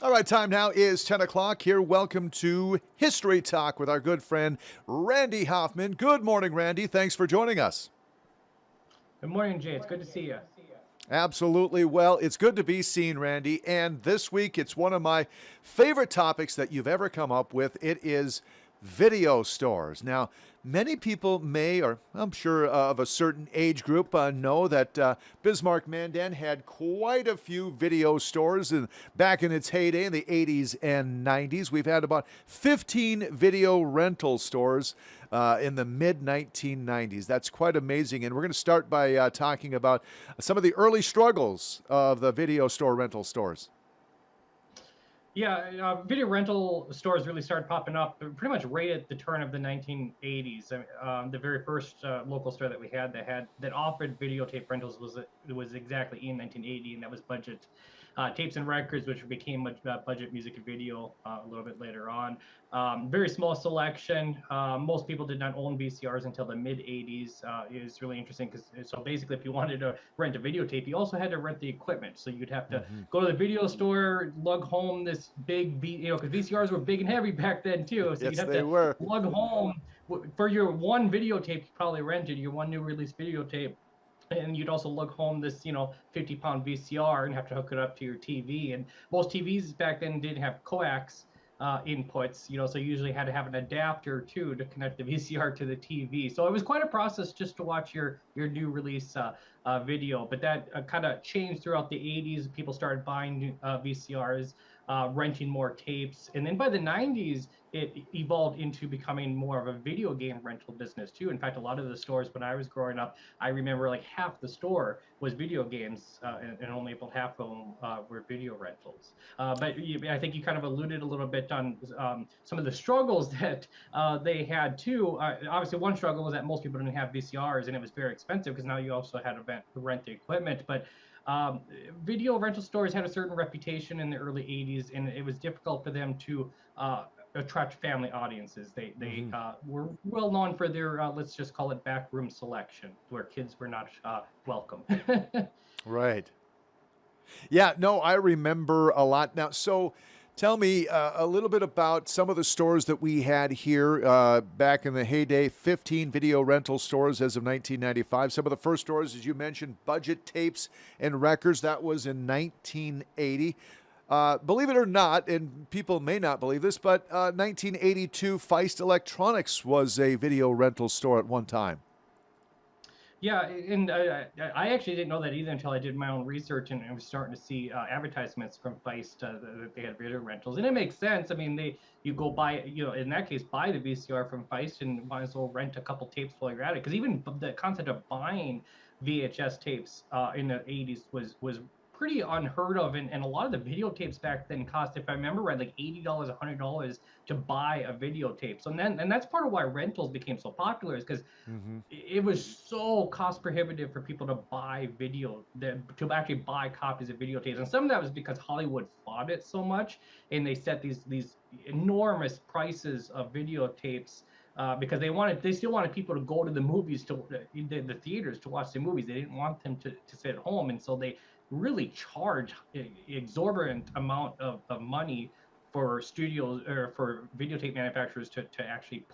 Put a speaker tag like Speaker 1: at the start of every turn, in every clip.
Speaker 1: All right, time now is 10 o'clock here. Welcome to History Talk with our good friend Randy Hoffman. Good morning, Randy. Thanks for joining us.
Speaker 2: Good morning, Jay. It's good to see you.
Speaker 1: Absolutely. Well, it's good to be seen, Randy. And this week, it's one of my favorite topics that you've ever come up with. It is video stores. Now, many people may, or I'm sure of a certain age group, know that Bismarck Mandan had quite a few video stores back in its heyday in the 80s and 90s. We've had about 15 video rental stores in the mid 1990s. That's quite amazing. And we're going to start by talking about some of the early struggles of the video store rental stores.
Speaker 2: Yeah, video rental stores really started popping up pretty much right at the turn of the 1980s. The very first local store that we had that offered videotape rentals was exactly in 1980, and that was Budget Tapes and Records, which became Budget Music and Video a little bit later on. Very small selection. Most people did not own VCRs until the mid 80s. It was really interesting because so basically, if you wanted to rent a videotape, you also had to rent the equipment. So you'd have to go to the video store, lug home this big because VCRs were big and heavy back then too. So
Speaker 1: Yes,
Speaker 2: you'd have
Speaker 1: they
Speaker 2: to
Speaker 1: were.
Speaker 2: lug home for your one videotape you probably rented, your one new release videotape. And you'd also lug home this, 50-pound VCR and have to hook it up to your TV. And most TVs back then didn't have coax inputs, so you usually had to have an adapter too to connect the VCR to the TV. So it was quite a process just to watch your new release video. But that kind of changed throughout the 80s. People started buying new, VCRs, renting more tapes, and then by the 90s, it evolved into becoming more of a video game rental business too. In fact, a lot of the stores when I was growing up, I remember like half the store was video games, and only about half of them were video rentals. But I think you kind of alluded a little bit on some of the struggles that they had too. Obviously, one struggle was that most people didn't have VCRs, and it was very expensive because now you also had to rent the equipment. But um, video rental stores had a certain reputation in the early 80s, and it was difficult for them to attract family audiences. They
Speaker 1: Mm-hmm.
Speaker 2: were well known for their let's just call it backroom selection, where kids were not welcome.
Speaker 1: Right. Yeah, no, I remember a lot now. So tell me a little bit about some of the stores that we had here back in the heyday 15 video rental stores as of 1995. Some of the first stores, as you mentioned, Budget Tapes and Records. That was in 1980. Believe it or not, and people may not believe this, but 1982, Feist Electronics was a video rental store at one time.
Speaker 2: Yeah, and I actually didn't know that either until I did my own research and I was starting to see advertisements from Feist that they had video rentals, and it makes sense. I mean, you go buy, in that case, buy the VCR from Feist and might as well rent a couple tapes while you're at it. Because even the concept of buying VHS tapes in the 80s was pretty unheard of, and a lot of the videotapes back then cost, if I remember right, like $80, $100 to buy a videotape. So and that's part of why rentals became so popular, is because
Speaker 1: Mm-hmm.
Speaker 2: it was so cost prohibitive for people to buy to actually buy copies of videotapes, and some of that was because Hollywood fought it so much, and they set these enormous prices of videotapes because they still wanted people to go to the movies the theaters to watch the movies. They didn't want them to sit at home, and so they really charge exorbitant amount of money for studios or for videotape manufacturers to actually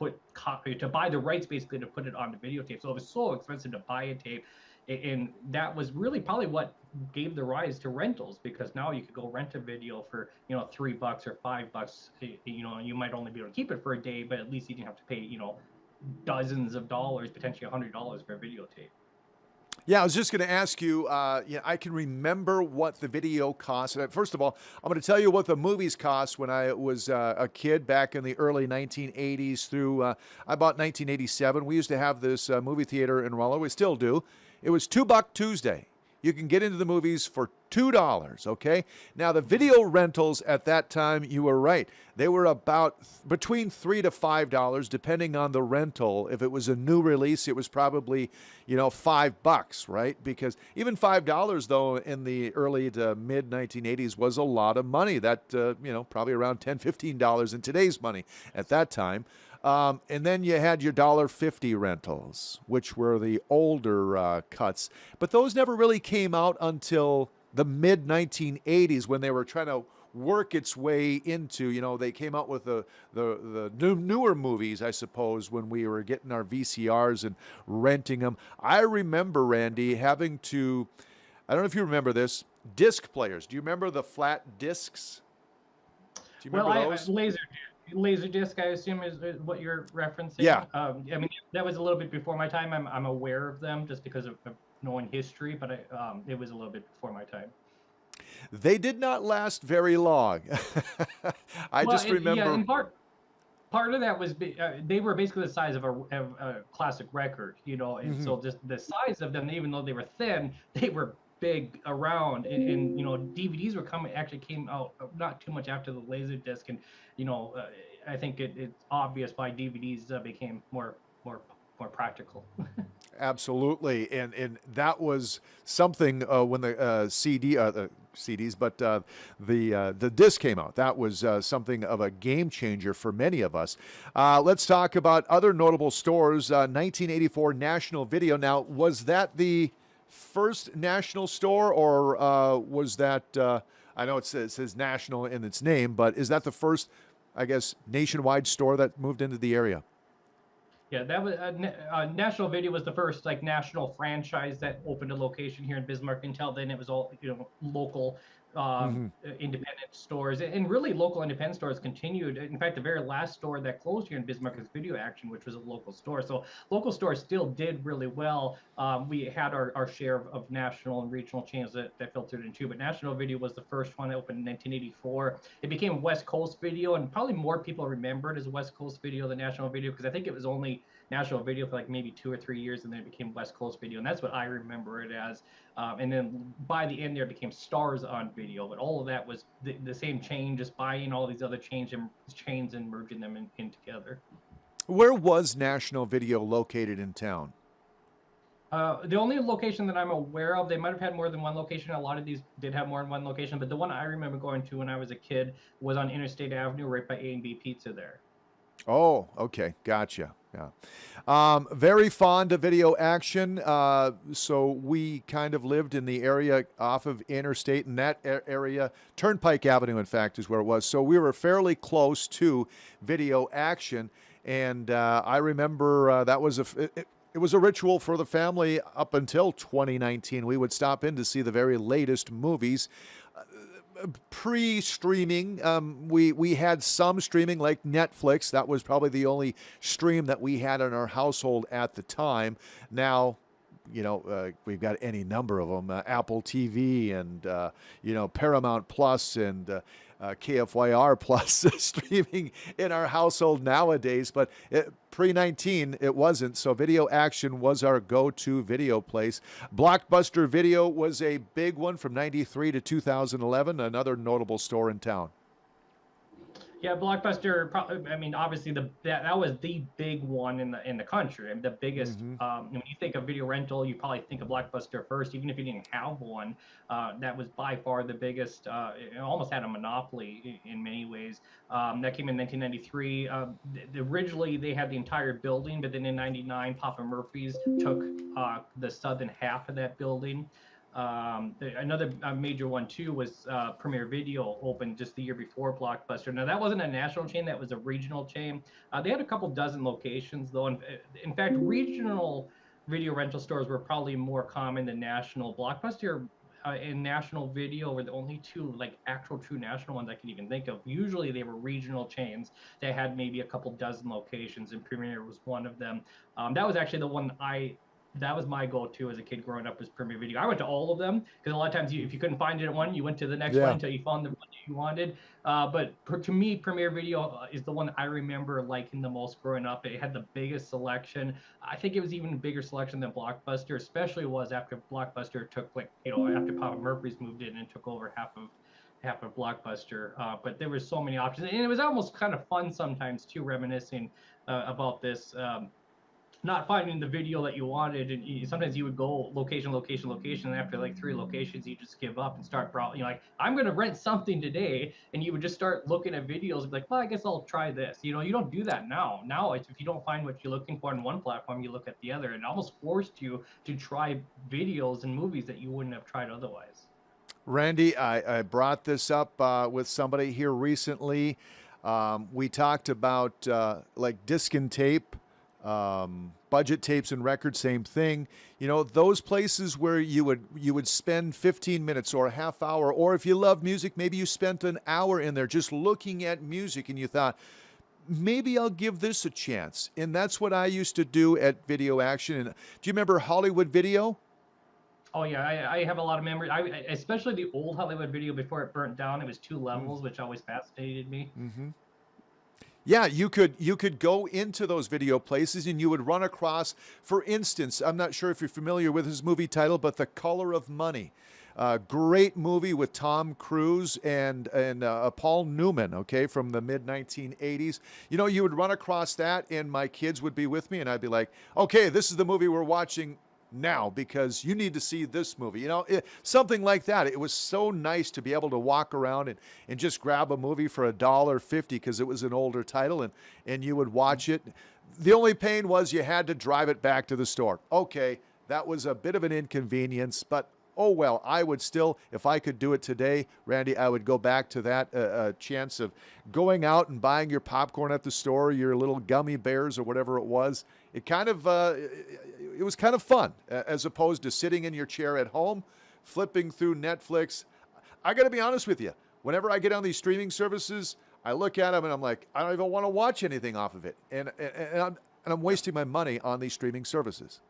Speaker 2: to buy the rights basically to put it on the videotape. So it was so expensive to buy a tape, and that was really probably what gave the rise to rentals, because now you could go rent a video for $3 or $5. You might only be able to keep it for a day, but at least you didn't have to pay dozens of dollars, potentially $100 for a videotape.
Speaker 1: Yeah, I was just going to ask you. I can remember what the video cost. First of all, I'm going to tell you what the movies cost when I was a kid back in the early 1980s through about 1987. We used to have this movie theater in Rollo. We still do. It was $2 Tuesday. You can get into the movies for $2, okay? Now, the video rentals at that time, you were right. They were about between $3 to $5, depending on the rental. If it was a new release, it was probably, $5, right? Because even $5, though, in the early to mid 1980s was a lot of money. That, probably around $10, $15 in today's money at that time. And then you had your $1.50 rentals, which were the older cuts. But those never really came out until the mid 1980s when they were trying to work its way into, they came out with the newer movies, I suppose, when we were getting our VCRs and renting them. I remember, Randy, having to, I don't know if you remember this, disc players. Do you remember the flat discs? Do you
Speaker 2: Well,
Speaker 1: remember
Speaker 2: I
Speaker 1: those?
Speaker 2: laser disc, I assume is what you're referencing.
Speaker 1: Yeah.
Speaker 2: I mean, that was a little bit before my time. I'm aware of them just because of knowing history, but it was a little bit before my time.
Speaker 1: They did not last very long. I
Speaker 2: Well,
Speaker 1: just
Speaker 2: yeah,
Speaker 1: remember.
Speaker 2: in part of that was they were basically the size of a classic record, and
Speaker 1: Mhm.
Speaker 2: so just the size of them, even though they were thin, they were big around, and DVDs were coming actually came out not too much after the laser disc, and you know uh, I think it's obvious why DVDs became more more practical.
Speaker 1: Absolutely, and that was something when the the CDs, but the disc came out. That was something of a game changer for many of us. Let's talk about other notable stores. 1984 National Video. Now, was that the first national store, or was that? I know it says national in its name, but is that the first, I guess, nationwide store that moved into the area?
Speaker 2: Yeah, that was National Video was the first like national franchise that opened a location here in Bismarck. Until then, it was all local
Speaker 1: Hmm.
Speaker 2: independent stores, and really local independent stores continued. In fact, the very last store that closed here in Bismarck is Video Action, which was a local store. So local stores still did really well. We had our share of national and regional chains that filtered in too, but National Video was the first one that opened in 1984. It became West Coast Video, and probably more people remember it as West Coast Video than National Video because I think it was only National Video for like maybe 2 or 3 years, and then it became West Coast Video, and that's what I remember it as. And then by the end, there became Stars on Video, but all of that was the same chain, just buying all these other chains and merging them in together.
Speaker 1: Where was National Video located in town?
Speaker 2: The only location that I'm aware of, they might have had more than one location. A lot of these did have more than one location, but the one I remember going to when I was a kid was on Interstate Avenue, right by A&B Pizza there.
Speaker 1: Oh, okay, gotcha. Yeah, very fond of Video Action. So we kind of lived in the area off of Interstate, and that area, Turnpike Avenue, in fact, is where it was. So we were fairly close to Video Action, and I remember that was it was a ritual for the family up until 2019. We would stop in to see the very latest movies. Pre-streaming, we had some streaming like Netflix. That was probably the only stream that we had in our household at the time. Now, we've got any number of them: Apple TV and Paramount Plus and KFYR Plus streaming in our household nowadays. But pre-19, it wasn't. So Video Action was our go-to video place. Blockbuster Video was a big one from '93 to 2011. Another notable store in town.
Speaker 2: Yeah, Blockbuster. I mean, obviously that was the big one in the country. I mean, the biggest.
Speaker 1: Hmm.
Speaker 2: When you think of video rental, you probably think of Blockbuster first, even if you didn't have one. That was by far the biggest. It almost had a monopoly in many ways. That came in 1993. Originally, they had the entire building, but then in '99, Papa Murphy's took the southern half of that building. Another major one too was Premiere Video opened just the year before Blockbuster. Now that wasn't a national chain; that was a regional chain. They had a couple dozen locations though. In fact, regional video rental stores were probably more common than national. Blockbuster and National Video were the only two like actual true national ones I can even think of. Usually they were regional chains that had maybe a couple dozen locations, and Premiere was one of them. That was actually the one that was my go-to as a kid growing up was Premiere Video. I went to all of them because a lot of times if you couldn't find it at one, you went to the next one
Speaker 1: Yeah.
Speaker 2: until you found the one that you wanted. To me, Premiere Video is the one I remember liking the most growing up. It had the biggest selection. I think it was even a bigger selection than Blockbuster, especially was after Blockbuster took after Papa Murphy's moved in and took over half of Blockbuster. But there was so many options, and it was almost kind of fun sometimes too, reminiscing about this. Not finding the video that you wanted, and sometimes you would go location, location, location, and after like 3 locations, you just give up and start browsing. Like, I'm gonna rent something today, and you would just start looking at videos and be like, well, I guess I'll try this. You don't do that now. Now it's if you don't find what you're looking for on one platform, you look at the other, and it almost forced you to try videos and movies that you wouldn't have tried otherwise.
Speaker 1: Randy, I brought this up with somebody here recently. We talked about like disc and tape, budget tapes and records, same thing. You know, those places where you would spend 15 minutes or a half hour, or if you love music, maybe you spent an hour in there just looking at music, and you thought, maybe I'll give this a chance. And that's what I used to do at Video Action. And do you remember Hollywood Video?
Speaker 2: Oh yeah, I have a lot of memories. Especially the old Hollywood Video before it burnt down. It was two levels, which always fascinated me.
Speaker 1: Yeah, you could go into those video places and you would run across, for instance, I'm not sure if you're familiar with his movie title, but The Color of Money. Great movie with Tom Cruise and Paul Newman, okay, from the mid 1980s. You know, you would run across that, and my kids would be with me, and I'd be like, "Okay, this is the movie we're watching now because you need to see this movie." You know, something like that. It was so nice to be able to walk around and just grab a movie for $1.50 because it was an older title, and you would watch it. The only pain was you had to drive it back to the store. Okay, that was a bit of an inconvenience, but oh well, I would still, if I could do it today, Randy, I would go back to that chance of going out and buying your popcorn at the store, your little gummy bears or whatever it was. It kind of, it was kind of fun as opposed to sitting in your chair at home, flipping through Netflix. I got to be honest with you. Whenever I get on these streaming services, I look at them and I'm like, I don't even want to watch anything off of it, and I'm wasting my money on these streaming services.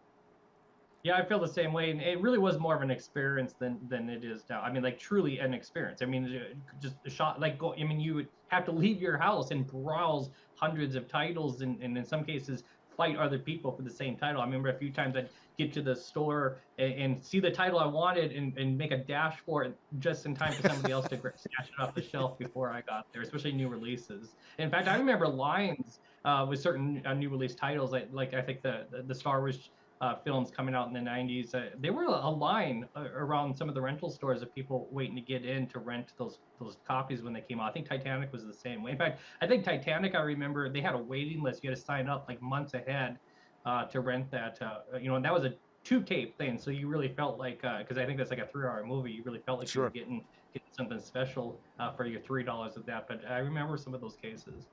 Speaker 2: Yeah, I feel the same way, and it really was more of an experience than it is now. I mean, like truly an experience. I mean, just a shot like go. I mean, you would have to leave your house and browse hundreds of titles, and in some cases fight other people for the same title. I remember a few times I'd get to the store and see the title I wanted and make a dash for it just in time for somebody else to snatch it off the shelf before I got there, especially new releases. In fact, I remember lines with certain new release titles, like I think the Star Wars films coming out in the 90s. There were a line around some of the rental stores of people waiting to get in to rent those copies when they came out. I think Titanic was the same way. In fact, I think Titanic, I remember they had a waiting list. You had to sign up like months ahead to rent that. And that was a two tape thing. So you really felt like, because I think that's like a 3 hour movie, you really felt like you were
Speaker 1: Sure.
Speaker 2: getting something special for your $3 of that. But I remember some of those cases.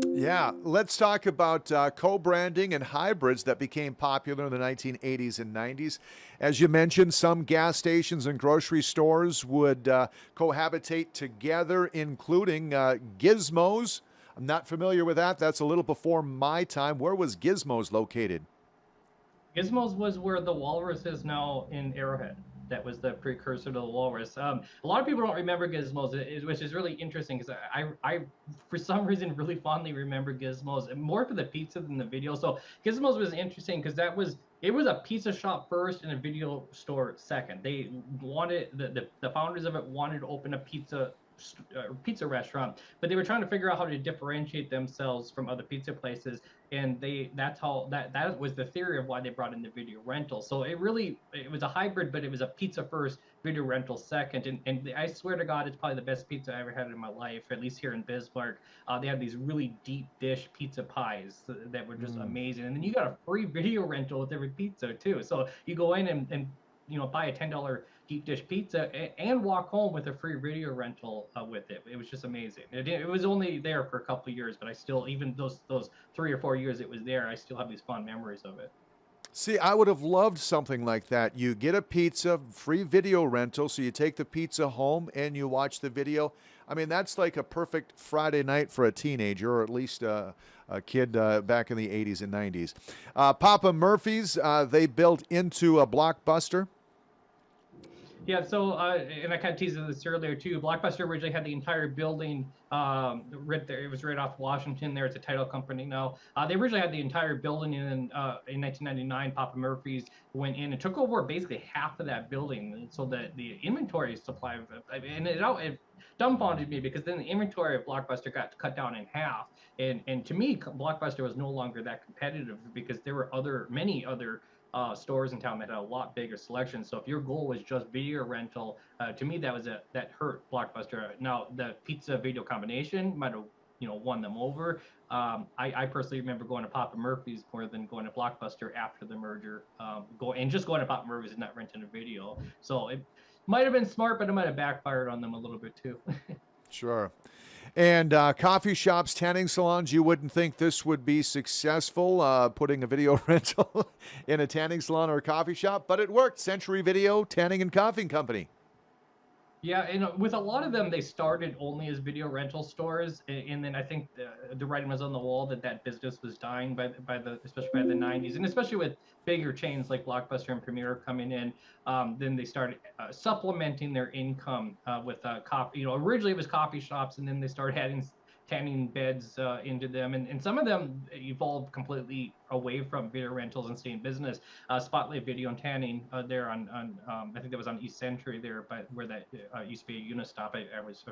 Speaker 1: Yeah, let's talk about co-branding and hybrids that became popular in the 1980s and 90s. As you mentioned, some gas stations and grocery stores would cohabitate together, including Gizmos. I'm not familiar with that. That's a little before my time. Where was Gizmos located?
Speaker 2: Gizmos was where the walrus is now in Arrowhead. That was the precursor to the walrus. A lot of people don't remember Gizmos, which is really interesting because for some reason, really fondly remember Gizmos more for the pizza than the video. So Gizmos was interesting because it was a pizza shop first and a video store second. They wanted the founders of it wanted to open a pizza restaurant, but they were trying to figure out how to differentiate themselves from other pizza places, and that was the theory of why they brought in the video rental. So it was a hybrid, but it was a pizza first, video rental second, and I swear to God, it's probably the best pizza I ever had in my life, at least here in Bismarck. They had these really deep dish pizza pies that were just amazing, and then you got a free video rental with every pizza too. So you go in and buy a $10 deep dish pizza and walk home with a free video rental with it. It was just amazing. It was only there for a couple of years, but I still, even those 3 or 4 years it was there, I still have these fond memories of it.
Speaker 1: See, I would have loved something like that. You get a pizza, free video rental, so you take the pizza home and you watch the video. I mean, that's like a perfect Friday night for a teenager, or at least a kid back in the 80s and 90s. Papa Murphy's, they built into a Blockbuster.
Speaker 2: Yeah, so and I kind of teased this earlier too. Blockbuster originally had the entire building right there. It was right off Washington. There, it's a title company now. They originally had the entire building in 1999. Papa Murphy's went in and took over basically half of that building, and so that the inventory supply and it dumbfounded me because then the inventory of Blockbuster got cut down in half, and to me, Blockbuster was no longer that competitive because there were many other stores in town that had a lot bigger selection. So if your goal was just video rental, to me that hurt Blockbuster. Now the pizza video combination might have won them over. I personally remember going to Papa Murphy's more than going to Blockbuster after the merger. Going to Papa Murphy's and not renting a video. So Might have been smart, but it might have backfired on them a little bit too.
Speaker 1: Sure. And coffee shops, tanning salons, you wouldn't think this would be successful, putting a video rental in a tanning salon or a coffee shop, but it worked. Century Video Tanning and Coffee Company.
Speaker 2: Yeah, and with a lot of them, they started only as video rental stores, and then I think the writing was on the wall that that business was dying by the especially by the 90s, and especially with bigger chains like Blockbuster and Premier coming in, then they started supplementing their income with coffee. You know, originally it was coffee shops, and then they started adding tanning beds into them, and some of them evolved completely away from video rentals and stay in business. Spotlight Video and Tanning there on I think that was on East Century there, but where that used to be a Unistop. I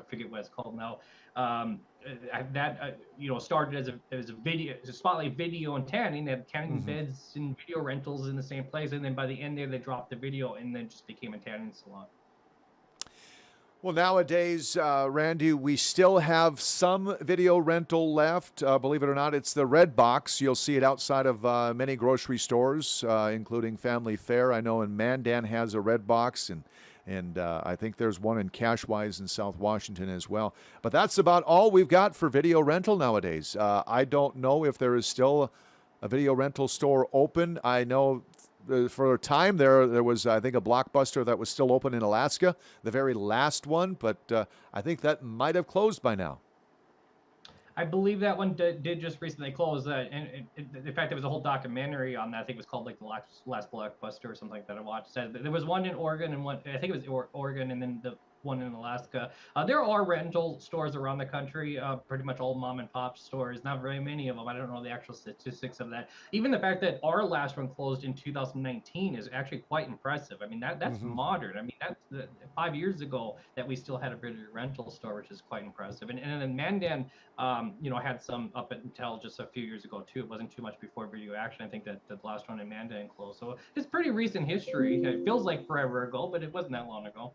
Speaker 2: forget what it's called now. That you know, started as a video, as a Spotlight Video and Tanning. They had tanning beds and video rentals in the same place, and then by the end there they dropped the video and then just became a tanning salon.
Speaker 1: Well, nowadays, Randy, we still have some video rental left. Believe it or not, it's the Red Box. You'll see it outside of many grocery stores, including Family Fare. I know in Mandan has a Red Box, and I think there's one in Cashwise in South Washington as well. But that's about all we've got for video rental nowadays. I don't know if there is still a video rental store open. I know for a time there was, I think, a Blockbuster that was still open in Alaska, the very last one, but I think that might have closed by now.
Speaker 2: I believe that one did just recently close. And in fact, there was a whole documentary on that. I think it was called like the last Blockbuster or something like that I watched. Said there was one in Oregon and one, I think it was Oregon, and then the one in Alaska. There are rental stores around the country, pretty much all mom and pop stores. Not very many of them. I don't know the actual statistics of that. Even the fact that our last one closed in 2019 is actually quite impressive. I mean, that's modern. I mean, that's 5 years ago that we still had a video rental store, which is quite impressive. And then Mandan, you know, had some up until just a few years ago too. It wasn't too much before Video Action. I think that the last one in Mandan closed. So it's pretty recent history. It feels like forever ago, but it wasn't that long ago.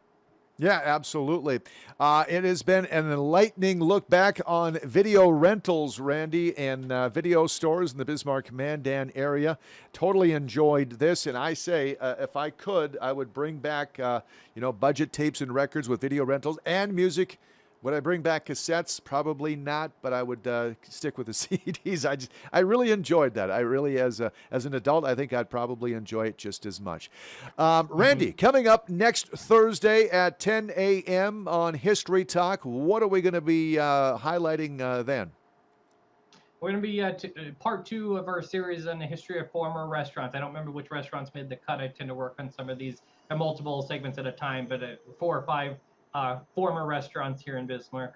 Speaker 1: Yeah, absolutely. It has been an enlightening look back on video rentals, Randy, and video stores in the Bismarck Mandan area. Totally enjoyed this, and I say, if I could, I would bring back, budget tapes and records with video rentals and music. Would I bring back cassettes? Probably not, but I would stick with the CDs. I really enjoyed that. I really, as an adult, I think I'd probably enjoy it just as much. Randy, coming up next Thursday at 10 a.m. on History Talk, what are we going to be highlighting then?
Speaker 2: We're going to be part 2 of our series on the history of former restaurants. I don't remember which restaurants made the cut. I tend to work on some of these multiple segments at a time, but 4 or 5 former restaurants here in Bismarck.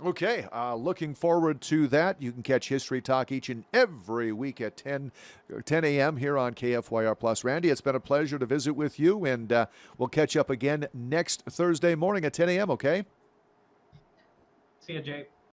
Speaker 1: Okay, looking forward to that. You can catch History Talk each and every week at 10 a.m. here on KFYR Plus. Randy, it's been a pleasure to visit with you, and we'll catch up again next Thursday morning at 10 a.m., okay?
Speaker 2: See you, Jay.